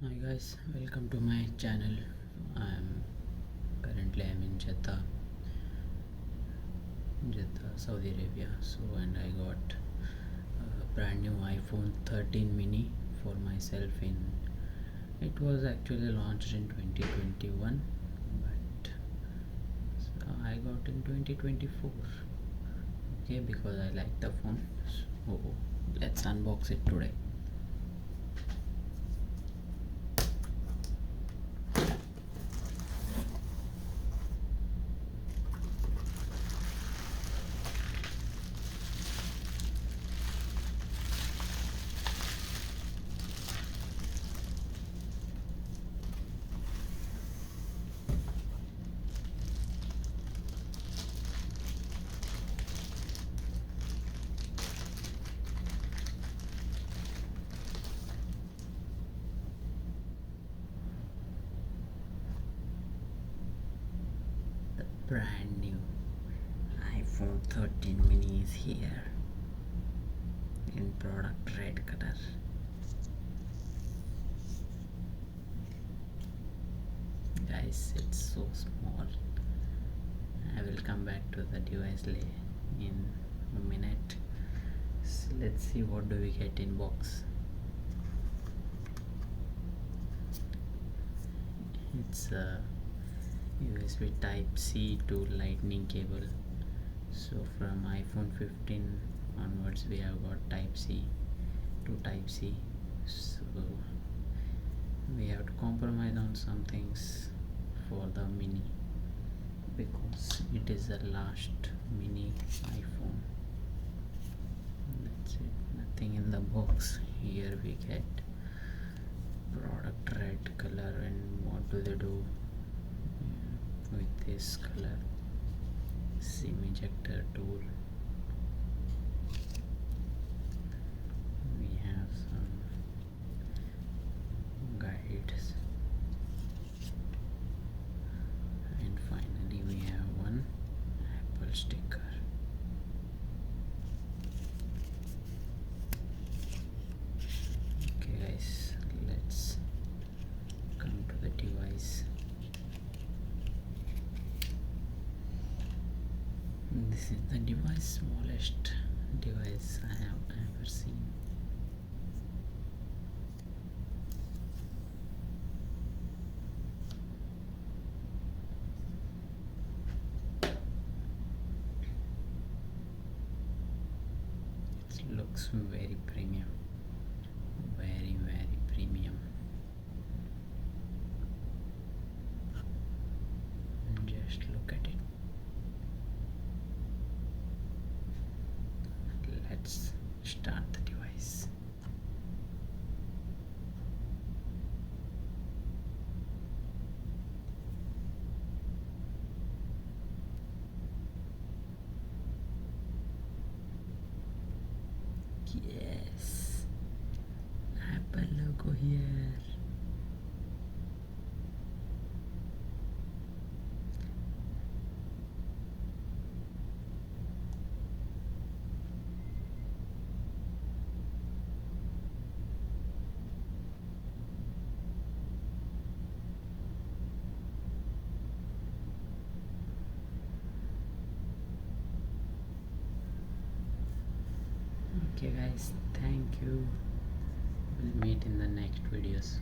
Hi guys, welcome to my channel. I'm in Jeddah, Saudi Arabia. And I got a brand new iPhone 13 mini for myself. It was actually launched in 2021, but I got in 2024. Okay, because I like the phone. So let's unbox it today. The brand new iPhone 13 mini is here in product red color. Guys, it's so small. I will come back to the device in a minute. So let's see what do we get in box. It's a USB type C to lightning cable. So from iPhone 15 onwards we have got type C to type C. So we have to compromise on some things for the mini because it is the last mini iPhone. That's it, nothing in the box. Here we get product red color, and what do they do with this color? SIM ejector tool. We have some guides, and finally we have one Apple sticker. Okay guys, let's come to the device. This is the device, smallest device I have ever seen. It looks very premium, very premium. And just look at it. Let's start the device. Yes, Apple logo here. Okay guys, thank you. We'll meet in the next videos.